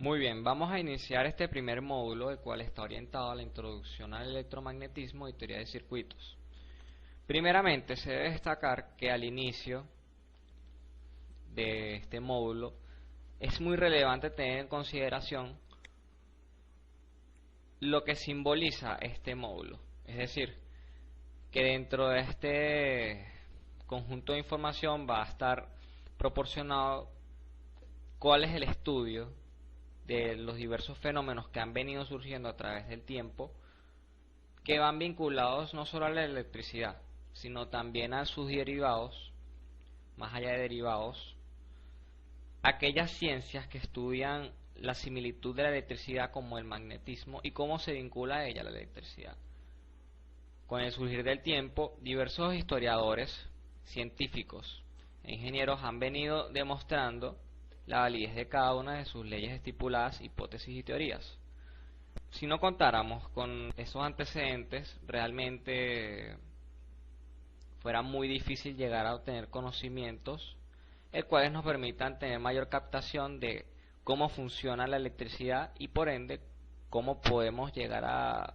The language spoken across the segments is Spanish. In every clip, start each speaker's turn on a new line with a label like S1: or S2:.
S1: Muy bien, vamos a iniciar este primer módulo, el cual está orientado a la introducción al electromagnetismo y teoría de circuitos. Primeramente, se debe destacar que al inicio de este módulo es muy relevante tener en consideración lo que simboliza este módulo. Es decir, que dentro de este conjunto de información va a estar proporcionado cuál es el estudio de los diversos fenómenos que han venido surgiendo a través del tiempo, que van vinculados no solo a la electricidad, sino también a sus derivados, más allá de derivados, aquellas ciencias que estudian la similitud de la electricidad como el magnetismo y cómo se vincula a ella la electricidad. Con el surgir del tiempo, diversos historiadores, científicos e ingenieros han venido demostrando la validez de cada una de sus leyes estipuladas, hipótesis y teorías. Si no contáramos con esos antecedentes, realmente fuera muy difícil llegar a obtener conocimientos el cuales nos permitan tener mayor captación de cómo funciona la electricidad y por ende cómo podemos llegar a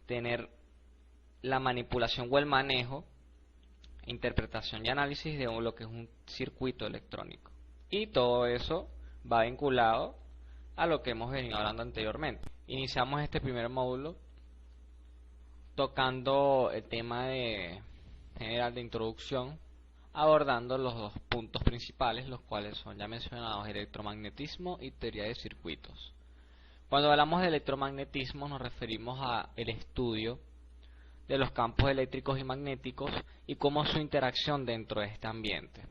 S1: tener la manipulación o el manejo, interpretación y análisis de lo que es un circuito electrónico. Y todo eso va vinculado a lo que hemos venido hablando anteriormente. Iniciamos este primer módulo tocando el tema general de introducción, abordando los dos puntos principales, los cuales son ya mencionados: electromagnetismo y teoría de circuitos. Cuando hablamos de electromagnetismo nos referimos a el estudio de los campos eléctricos y magnéticos y cómo su interacción dentro de este ambiente.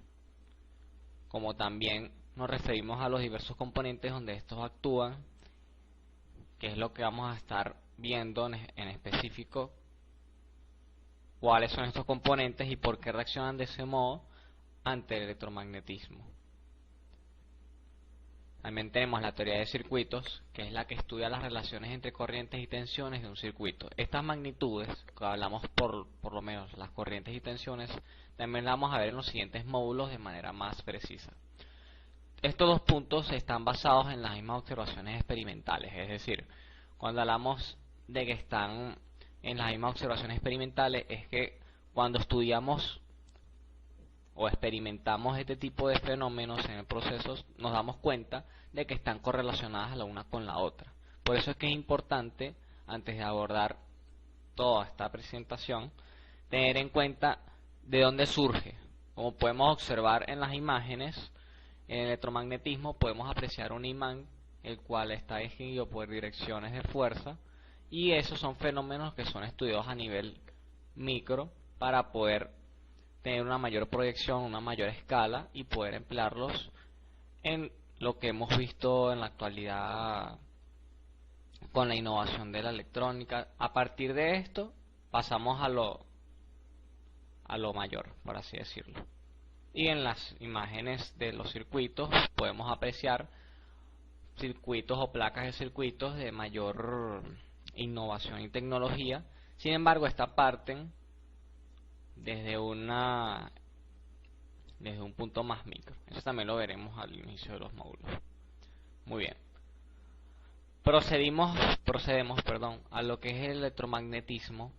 S1: Como también nos referimos a los diversos componentes donde estos actúan, que es lo que vamos a estar viendo en específico, cuáles son estos componentes y por qué reaccionan de ese modo ante el electromagnetismo. También tenemos la teoría de circuitos, que es la que estudia las relaciones entre corrientes y tensiones de un circuito. Estas magnitudes, que hablamos por lo menos las corrientes y tensiones, también las vamos a ver en los siguientes módulos de manera más precisa. Estos dos puntos están basados en las mismas observaciones experimentales, es decir, cuando hablamos de que están en las mismas observaciones experimentales, es que cuando estudiamos o experimentamos este tipo de fenómenos en el proceso, nos damos cuenta de que están correlacionadas la una con la otra. Por eso es que es importante, antes de abordar toda esta presentación, tener en cuenta de dónde surge. Como podemos observar en las imágenes, en el electromagnetismo podemos apreciar un imán, el cual está dirigido por direcciones de fuerza, y esos son fenómenos que son estudiados a nivel micro para poder tener una mayor proyección, una mayor escala y poder emplearlos en lo que hemos visto en la actualidad con la innovación de la electrónica. A partir de esto pasamos a lo mayor, por así decirlo. Y en las imágenes de los circuitos podemos apreciar circuitos o placas de circuitos de mayor innovación y tecnología. Sin embargo, esta parten desde un punto más micro. Eso también lo veremos al inicio de los módulos. Muy bien. Procedemos, a lo que es el electromagnetismo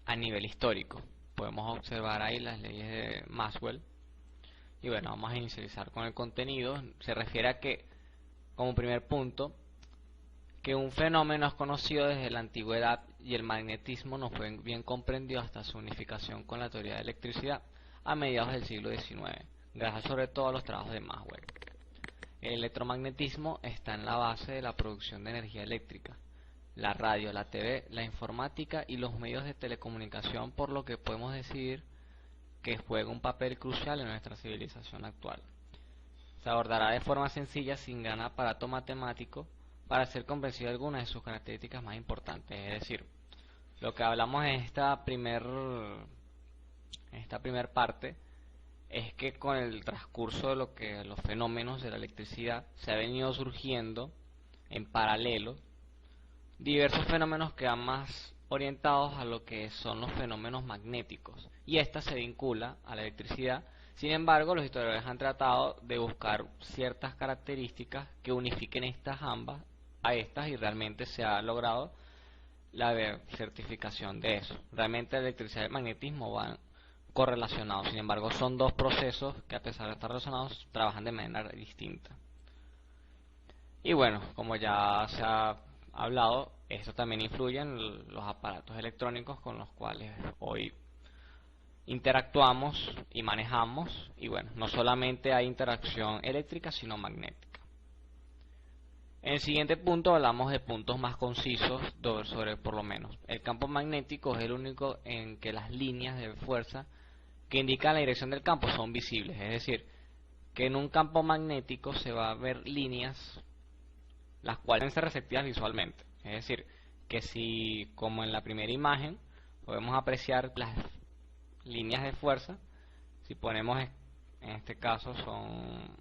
S1: a nivel histórico. Podemos observar ahí las leyes de Maxwell. Y bueno, vamos a inicializar con el contenido. Se refiere a que, como primer punto, que un fenómeno es conocido desde la antigüedad y el magnetismo no fue bien comprendido hasta su unificación con la teoría de electricidad a mediados del siglo XIX, gracias sobre todo a los trabajos de Maxwell. El electromagnetismo está en la base de la producción de energía eléctrica, la radio, la TV, la informática y los medios de telecomunicación, por lo que podemos decir que juega un papel crucial en nuestra civilización actual. Se abordará de forma sencilla, sin gran aparato matemático, para hacer comprensible algunas de sus características más importantes. Es decir, lo que hablamos en esta primer parte es que con el transcurso de los fenómenos de la electricidad se ha venido surgiendo en paralelo diversos fenómenos que van más orientados a lo que son los fenómenos magnéticos, y esta se vincula a la electricidad. Sin embargo, los historiadores han tratado de buscar ciertas características que unifiquen estas ambas a estas, y realmente se ha logrado la certificación de eso. Realmente la electricidad y el magnetismo van correlacionados, sin embargo son dos procesos que, a pesar de estar relacionados, trabajan de manera distinta. Y bueno, como ya se ha hablado, esto también influye en los aparatos electrónicos con los cuales hoy interactuamos y manejamos. Y bueno, no solamente hay interacción eléctrica, sino magnética. En el siguiente punto hablamos de puntos más concisos sobre, por lo menos, el campo magnético es el único en que las líneas de fuerza que indican la dirección del campo son visibles. Es decir, que en un campo magnético se va a ver líneas las cuales deben ser receptivas visualmente. Es decir, que si, como en la primera imagen, podemos apreciar las líneas de fuerza, si ponemos, en este caso son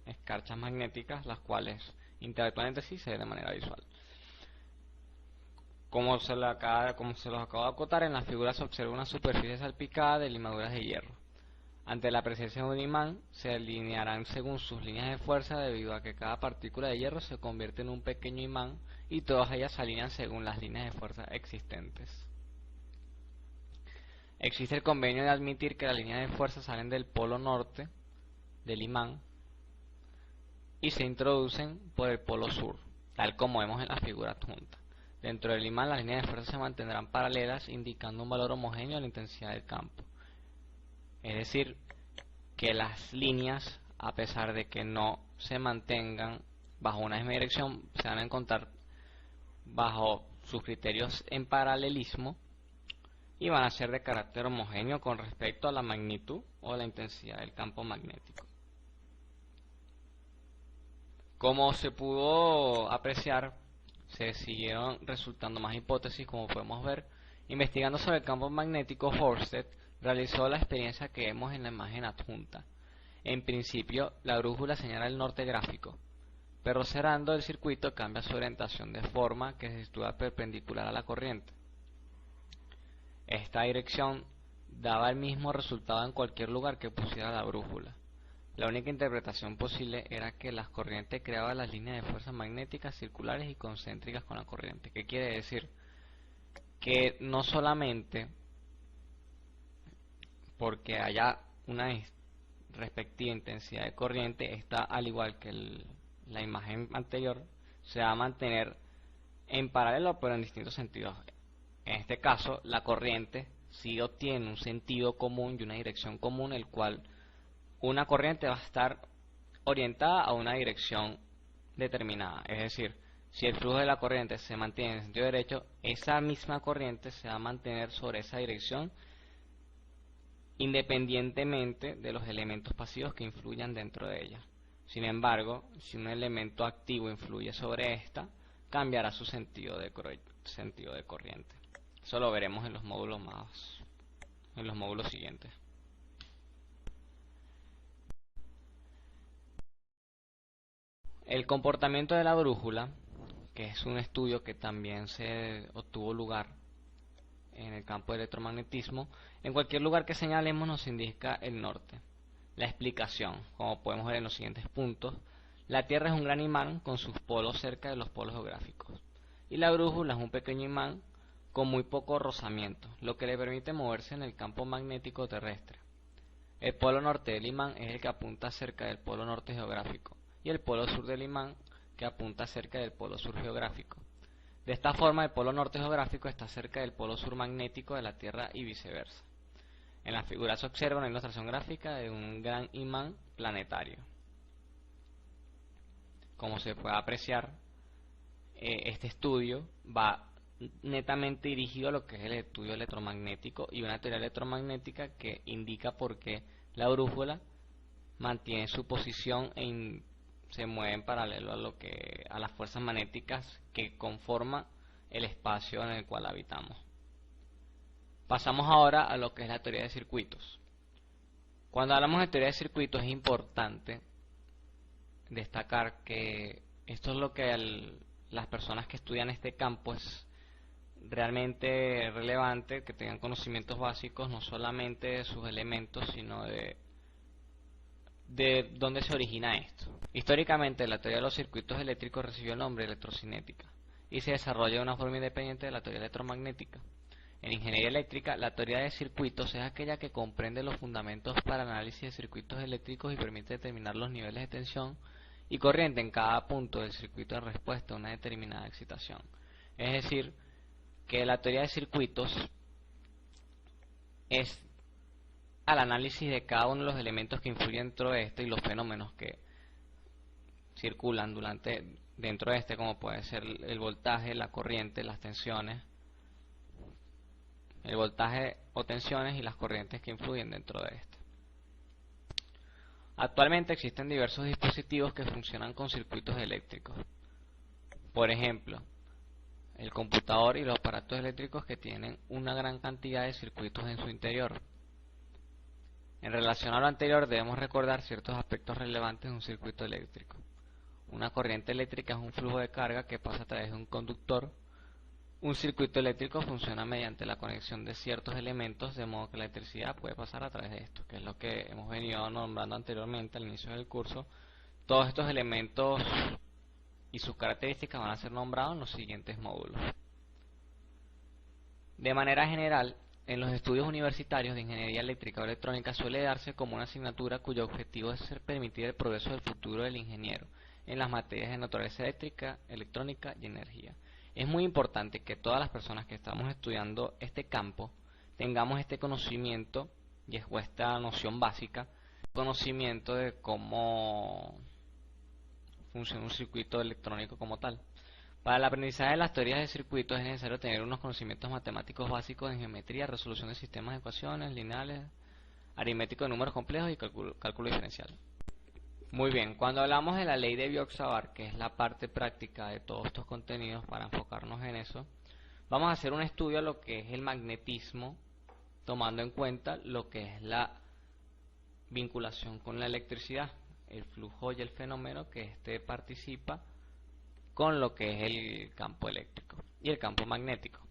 S1: escarchas magnéticas, las cuales interactúan entre sí, se ve de manera visual. Como se los acabo de acotar, en la figura se observa una superficie salpicada de limaduras de hierro. Ante la presencia de un imán, se alinearán según sus líneas de fuerza, debido a que cada partícula de hierro se convierte en un pequeño imán y todas ellas se alinean según las líneas de fuerza existentes. Existe el convenio de admitir que las líneas de fuerza salen del polo norte del imán y se introducen por el polo sur, tal como vemos en la figura adjunta. Dentro del imán, las líneas de fuerza se mantendrán paralelas, indicando un valor homogéneo de la intensidad del campo. Es decir, que las líneas, a pesar de que no se mantengan bajo una misma dirección, se van a encontrar bajo sus criterios en paralelismo y van a ser de carácter homogéneo con respecto a la magnitud o la intensidad del campo magnético. Como se pudo apreciar, se siguieron resultando más hipótesis. Como podemos ver, investigando sobre el campo magnético, Hørsted realizó la experiencia que vemos en la imagen adjunta. En principio, la brújula señala el norte gráfico, pero cerrando el circuito cambia su orientación de forma que se sitúa perpendicular a la corriente. Esta dirección daba el mismo resultado en cualquier lugar que pusiera la brújula. La única interpretación posible era que las corrientes creaban las líneas de fuerza magnéticas circulares y concéntricas con la corriente. ¿Qué quiere decir? Que no solamente porque haya una respectiva intensidad de corriente, esta, al igual que la imagen anterior, se va a mantener en paralelo pero en distintos sentidos. En este caso, la corriente sí obtiene un sentido común y una dirección común, el cual una corriente va a estar orientada a una dirección determinada. Es decir, si el flujo de la corriente se mantiene en sentido derecho, esa misma corriente se va a mantener sobre esa dirección independientemente de los elementos pasivos que influyan dentro de ella. Sin embargo, si un elemento activo influye sobre esta, cambiará su sentido de corriente. Eso lo veremos en los módulos siguientes. El comportamiento de la brújula, que es un estudio que también se obtuvo lugar en el campo de electromagnetismo, en cualquier lugar que señalemos nos indica el norte. La explicación, como podemos ver en los siguientes puntos: la Tierra es un gran imán con sus polos cerca de los polos geográficos, y la brújula es un pequeño imán con muy poco rozamiento, lo que le permite moverse en el campo magnético terrestre. El polo norte del imán es el que apunta cerca del polo norte geográfico, y el polo sur del imán que apunta cerca del polo sur geográfico. De esta forma, el polo norte geográfico está cerca del polo sur magnético de la Tierra y viceversa. En la figura se observa una ilustración gráfica de un gran imán planetario. Como se puede apreciar, este estudio va netamente dirigido a lo que es el estudio electromagnético y una teoría electromagnética que indica por qué la brújula mantiene su posición se mueve en paralelo a las fuerzas magnéticas que conforman el espacio en el cual habitamos. Pasamos ahora a lo que es la teoría de circuitos. Cuando hablamos de teoría de circuitos es importante destacar que esto es lo que las personas que estudian este campo es realmente relevante, que tengan conocimientos básicos no solamente de sus elementos, sino de ¿De dónde se origina esto? Históricamente, la teoría de los circuitos eléctricos recibió el nombre de electrocinética y se desarrolla de una forma independiente de la teoría electromagnética. En ingeniería eléctrica, la teoría de circuitos es aquella que comprende los fundamentos para el análisis de circuitos eléctricos y permite determinar los niveles de tensión y corriente en cada punto del circuito en respuesta a una determinada excitación. Es decir, que la teoría de circuitos es al análisis de cada uno de los elementos que influyen dentro de este y los fenómenos que circulan dentro de este, como puede ser el voltaje, la corriente, las tensiones, el voltaje o tensiones y las corrientes que influyen dentro de este. Actualmente existen diversos dispositivos que funcionan con circuitos eléctricos. Por ejemplo, el computador y los aparatos eléctricos que tienen una gran cantidad de circuitos en su interior. En relación a lo anterior, debemos recordar ciertos aspectos relevantes de un circuito eléctrico. Una corriente eléctrica es un flujo de carga que pasa a través de un conductor. Un circuito eléctrico funciona mediante la conexión de ciertos elementos, de modo que la electricidad puede pasar a través de esto, que es lo que hemos venido nombrando anteriormente al inicio del curso. Todos estos elementos y sus características van a ser nombrados en los siguientes módulos. De manera general, en los estudios universitarios de ingeniería eléctrica o electrónica suele darse como una asignatura cuyo objetivo es permitir el progreso del futuro del ingeniero en las materias de naturaleza eléctrica, electrónica y energía. Es muy importante que todas las personas que estamos estudiando este campo tengamos este conocimiento y esta noción básica, conocimiento de cómo funciona un circuito electrónico como tal. Para el aprendizaje de las teorías de circuitos es necesario tener unos conocimientos matemáticos básicos en geometría, resolución de sistemas de ecuaciones, lineales, aritmético de números complejos y cálculo diferencial. Muy bien, cuando hablamos de la ley de Biot-Savart, que es la parte práctica de todos estos contenidos, para enfocarnos en eso, vamos a hacer un estudio a lo que es el magnetismo, tomando en cuenta lo que es la vinculación con la electricidad, el flujo y el fenómeno que éste participa con lo que es el campo eléctrico y el campo magnético.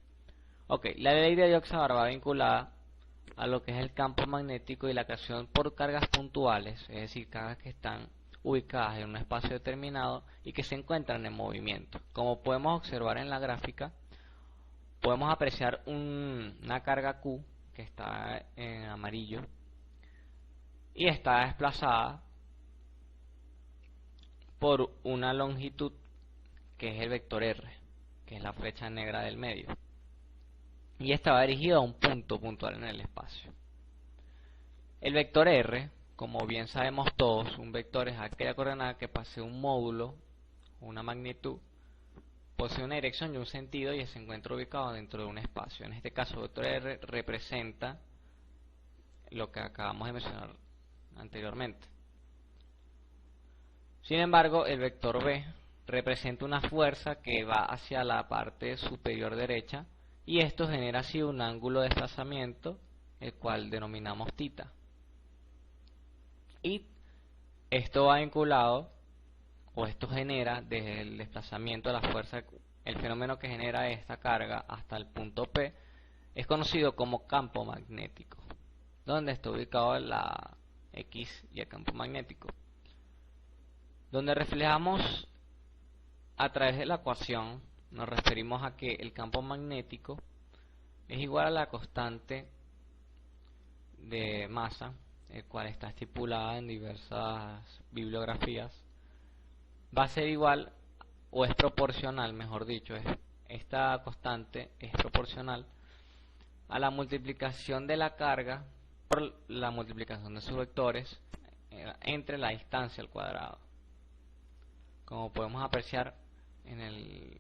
S1: Ok, la ley de Biot-Savart va vinculada a lo que es el campo magnético y la creación por cargas puntuales, es decir, cargas que están ubicadas en un espacio determinado y que se encuentran en movimiento. Como podemos observar en la gráfica, podemos apreciar una carga Q que está en amarillo y está desplazada por una longitud que es el vector R, que es la flecha negra del medio, y estaba dirigido a un punto puntual en el espacio. El vector R, como bien sabemos todos, un vector es aquella coordenada que posee un módulo, una magnitud, posee una dirección y un sentido y se encuentra ubicado dentro de un espacio. En este caso, el vector R representa lo que acabamos de mencionar anteriormente. Sin embargo, el vector B representa una fuerza que va hacia la parte superior derecha y esto genera así un ángulo de desplazamiento, el cual denominamos θ. Y esto va vinculado, o esto genera desde el desplazamiento de la fuerza, el fenómeno que genera esta carga hasta el punto P, es conocido como campo magnético, donde está ubicado la X y el campo magnético, donde reflejamos a través de la ecuación. Nos referimos a que el campo magnético es igual a la constante de masa, el cual está estipulada en diversas bibliografías. Va a ser igual, o es proporcional, mejor dicho, esta constante es proporcional a la multiplicación de la carga por la multiplicación de sus vectores entre la distancia al cuadrado. Como podemos apreciar en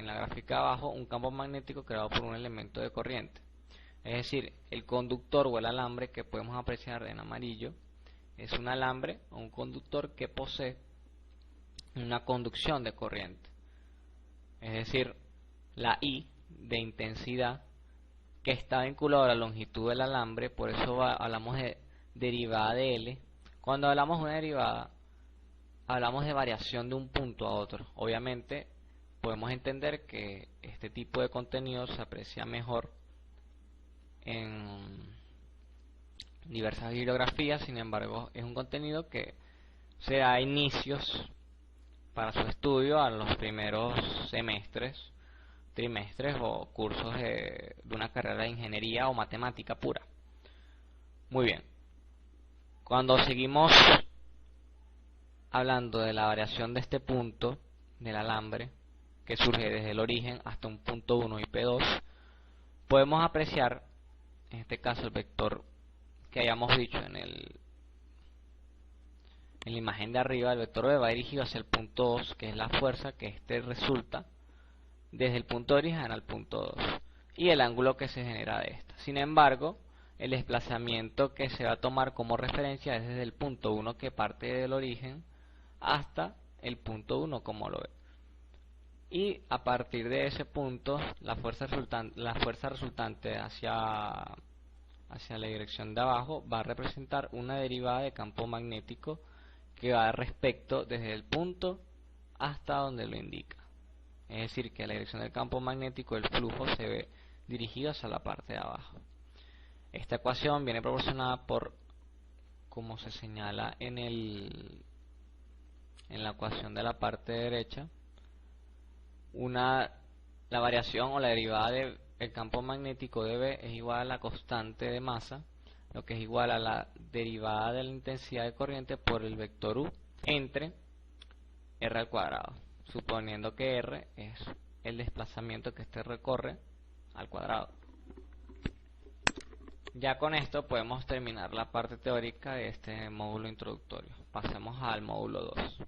S1: la gráfica abajo, un campo magnético creado por un elemento de corriente. Es decir, el conductor o el alambre que podemos apreciar en amarillo es un alambre o un conductor que posee una conducción de corriente. Es decir, la I de intensidad que está vinculada a la longitud del alambre, por eso hablamos de derivada de L. Cuando hablamos de una derivada, hablamos de variación de un punto a otro. Obviamente podemos entender que este tipo de contenido se aprecia mejor en diversas bibliografías. Sin embargo, es un contenido que se da inicios para su estudio a los primeros semestres, trimestres o cursos de una carrera de ingeniería o matemática pura. Muy bien, cuando seguimos hablando de la variación de este punto del alambre, que surge desde el origen hasta un punto 1 y P2, podemos apreciar, en este caso, el vector que hayamos dicho en la imagen de arriba. El vector B va dirigido hacia el punto 2, que es la fuerza que resulta desde el punto de origen al punto 2, y el ángulo que se genera de esta. Sin embargo, el desplazamiento que se va a tomar como referencia es desde el punto 1, que parte del origen, hasta el punto 1, como lo ve. Y a partir de ese punto, la fuerza resultante hacia la dirección de abajo va a representar una derivada de campo magnético que va respecto desde el punto hasta donde lo indica. Es decir, que la dirección del campo magnético, el flujo, se ve dirigido hacia la parte de abajo. Esta ecuación viene proporcionada por, como se señala en la ecuación de la parte derecha, la variación o la derivada del campo magnético de B es igual a la constante de masa, lo que es igual a la derivada de la intensidad de corriente por el vector U entre R al cuadrado, suponiendo que R es el desplazamiento que este recorre al cuadrado. Ya con esto podemos terminar la parte teórica de este módulo introductorio. Pasemos al módulo 2.